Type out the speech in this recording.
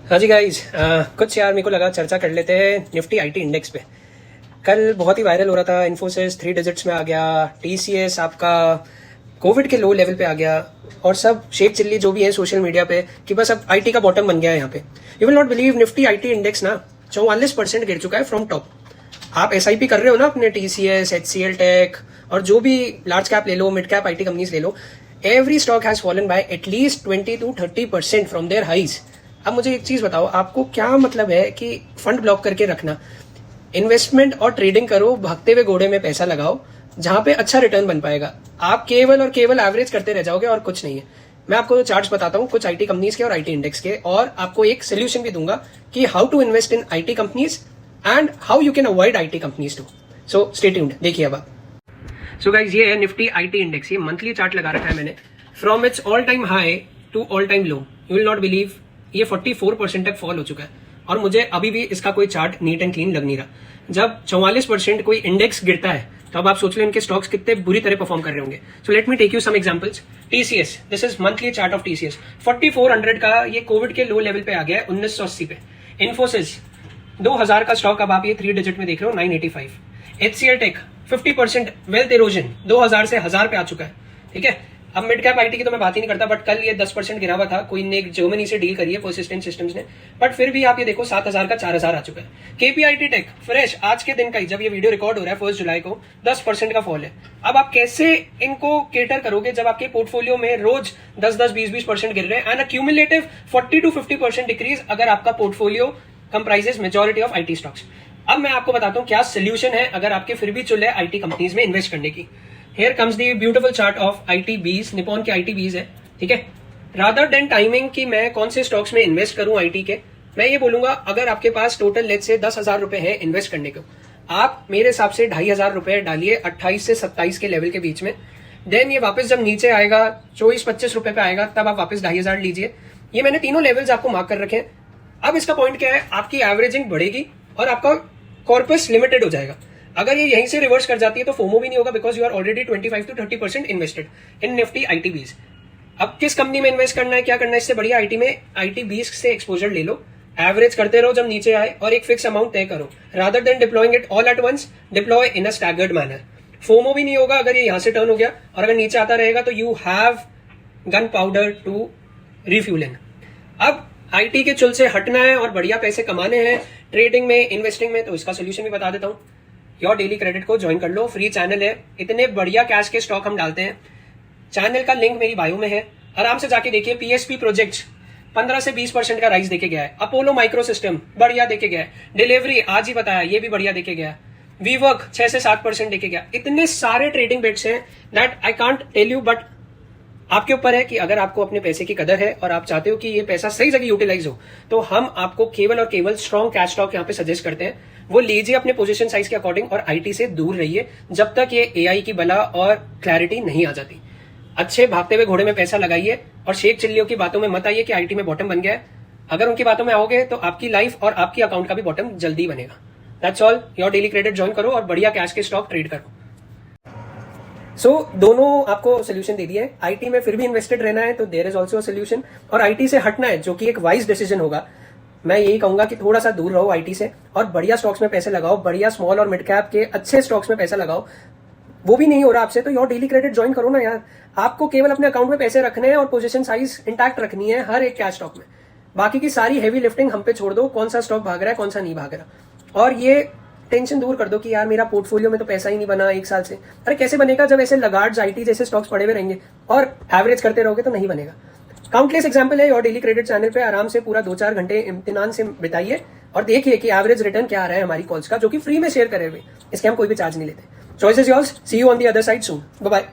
हाँ जी गाइज, कुछ यार मेरे को लगा चर्चा कर लेते हैं निफ्टी आईटी इंडेक्स पे। कल बहुत ही वायरल हो रहा था, इन्फोसिस 3 डिजिट्स में आ गया, टीसीएस आपका कोविड के लो लेवल पे आ गया, और सब शेख चिल्ली जो भी है सोशल मीडिया पे कि बस अब आईटी का बॉटम बन गया है यहाँ पे। You will not believe, Nifty IT index ना 44% गिर चुका है फ्रॉम टॉप। आप एसआईपी कर रहे हो ना अपने टीसीएस, एचसीएल टेक और जो भी लार्ज कैप ले लो, मिड कैप आईटी कंपनीज ले लो, every stock has fallen by at least 20 to 30% from their highs. अब मुझे एक चीज बताओ, आपको क्या मतलब है कि फंड ब्लॉक करके रखना? इन्वेस्टमेंट और ट्रेडिंग करो, भागते हुए घोड़े में पैसा लगाओ जहां पे अच्छा रिटर्न बन पाएगा। आप केवल और केवल एवरेज करते रह जाओगे और कुछ नहीं है। मैं आपको चार्ट्स बताता हूं कुछ आईटी कंपनीज के और आईटी इंडेक्स के, और आपको एक सोल्यूशन भी दूंगा कि how to invest in IT companies and how you can avoid IT companies too. So stay tuned, देखिए अब आप। सो गाइज, ये है निफ्टी आईटी इंडेक्स। ये मंथली चार्ट लगा रखा है मैंने, from its all time high to all time low. You will not believe, ये 44% तक फॉल हो चुका है और मुझे अभी भी इसका कोई चार्ट नीट एंड क्लीन लग नहीं रहा। जब 44% कोई इंडेक्स गिरता है तो अब आप सोच लो इनके स्टॉक्स कितने बुरी तरह परफॉर्म कर रहे होंगे। So let me take you some examples. TCS, this is monthly chart of TCS. 4400 का ये कोविड के लो लेवल पे आ गया है 1980 पे। इन्फोसिस 2000 का स्टॉक, अब आप ये 3 डिजिट में देख रहे हो, 985। एचसीएल टेक 50% वेल्थ इरोजन, 2000 से 1000 पे आ चुका है। ठीक है, अब मिड कैप आईटी की तो मैं बात ही नहीं करता, बट कल ये 10% गिरा हुआ था। कोई ने एक जर्मनी से डील करी है पर्सिस्टेंट सिस्टम्स ने, बट फिर भी आप ये देखो 7000 का 4000 आ चुका है। केपीआईटी टेक फ्रेश आज के दिन का ही, जब ये वीडियो रिकॉर्ड हो रहा है 1 जुलाई को, 10% का फॉल है। अब आप कैसे इनको केटर करोगे जब आपके पोर्टफोलियो में रोज 10-10, 20-20% गिर रहे हैं एंड क्यूमुलेटिव 40 to 50% डिक्रीज अगर आपका portfolio comprises majority of IT stocks. अब मैं आपको बताता हूं क्या सोल्यूशन है अगर आपके फिर भी चुल है आईटी कंपनीज में इन्वेस्ट करने की। Here comes the beautiful chart of ITBs, Nippon के ITBs है। ठीक है, रादर देन टाइमिंग कि मैं कौन से स्टॉक्स में इन्वेस्ट करूं आईटी के, मैं ये बोलूंगा अगर आपके पास टोटल लेट से 10,000 रुपए है इन्वेस्ट करने को, आप मेरे हिसाब से 2,500 रुपए डालिए 28 से 27 के लेवल के बीच में। देन ये वापस जब नीचे आएगा 24-25 रुपए पे आएगा, तब आप वापस 2,500 लीजिए। ये मैंने तीनों लेवल्स आपको मार्क कर रखे हैं। अब इसका पॉइंट क्या है, आपकी एवरेजिंग बढ़ेगी और आपका कॉर्पस लिमिटेड हो जाएगा। अगर ये यहीं से रिवर्स कर जाती है तो फोमो भी नहीं होगा, because you are already 25 to 30% invested in Nifty ITBeES. अब किस कंपनी में इन्वेस्ट करना है, क्या करना है, इससे बढ़िया आईटी में आईटीबीज से एक्सपोजर ले लो, एवरेज करते रहो जब नीचे आए और एक फिक्स अमाउंट तय करो। Rather than deploying it all at once, deploy in a staggered manner. FOMO भी नहीं होगा अगर ये यहां से टर्न हो गया, और अगर नीचे आता रहेगा तो you have gun powder to refuelling. अब आईटी के चुल से हटना है और बढ़िया पैसे कमाने हैं ट्रेडिंग में, इन्वेस्टिंग में, तो इसका सोल्यूशन भी बता देता हूं। योर डेली क्रेडिट को ज्वाइन कर लो, फ्री चैनल है, इतने बढ़िया कैश के स्टॉक हम डालते हैं। चैनल का लिंक मेरी बायो में है, आराम से जाके देखिए। पीएसपी प्रोजेक्ट्स 15 से 20% का राइज देके गया है। अपोलो माइक्रो सिस्टम बढ़िया देके गया है। डिलीवरी आज ही बताया, ये भी बढ़िया देके गया है। वीवर्क 6 से 7% देके गया। इतने सारे ट्रेडिंग बेट्स हैं that I can't tell you, but आपके ऊपर है कि अगर आपको अपने पैसे की कदर है और आप चाहते हो कि ये पैसा सही जगह यूटिलाइज हो, तो हम आपको केवल और केवल स्ट्रॉन्ग कैश स्टॉक यहाँ पे सजेस्ट करते हैं। वो लीजिए अपने पोजीशन साइज के अकॉर्डिंग और आईटी से दूर रहिए जब तक ये एआई की बला और क्लैरिटी नहीं आ जाती। अच्छे भागते हुए घोड़े में पैसा लगाइए और शेख चिल्लियों की बातों में मत आइए कि आईटी में बॉटम बन गया है। अगर उनकी बातों में आओगे तो आपकी लाइफ और आपकी अकाउंट का भी बॉटम जल्दी बनेगा। That's all. Your daily credit join करो और बढ़िया कैश के स्टॉक ट्रेड करो। दोनों आपको सोल्यूशन दे दिए। आईटी में फिर भी इन्वेस्टेड रहना है तो देयर इज ऑल्सो सोल्यूशन, और आईटी से हटना है जो कि एक वाइज डिसीजन होगा। मैं यही कहूंगा कि थोड़ा सा दूर रहो आईटी से और बढ़िया स्टॉक्स में पैसे लगाओ, बढ़िया स्मॉल और मिड कैप के अच्छे स्टॉक्स में पैसा लगाओ। वो भी नहीं हो रहा आपसे तो योर डेली क्रेडिट ज्वाइन करो ना यार। आपको केवल अपने अकाउंट में पैसे रखने हैं और पोजीशन साइज इंटैक्ट रखनी है हर एक कैश स्टॉक में। बाकी की सारी हेवी लिफ्टिंग हम पे छोड़ दो, कौन सा स्टॉक भाग रहा है कौन सा नहीं भाग रहा, और ये टेंशन दूर कर दो कि यार मेरा पोर्टफोलियो में तो पैसा ही नहीं बना 1 साल से। अरे कैसे बनेगा जब ऐसे लगार्ड्स आईटी जैसे स्टॉक्स पड़े हुए रहेंगे और एवरेज करते रहोगे तो नहीं बनेगा। काउंटलेस एग्जाम्पल है। योर डेली क्रेडिट चैनल पे आराम से पूरा 2-4 घंटे इम्तिनान से बिताइए और देखिए कि एवरेज रिटर्न क्या आ रहा है हमारी कॉल्स का, जो कि फ्री में शेयर करे हुए। इसके हम कोई भी चार्ज नहीं लेते। Choice is yours. See you on the other side soon. Bye bye.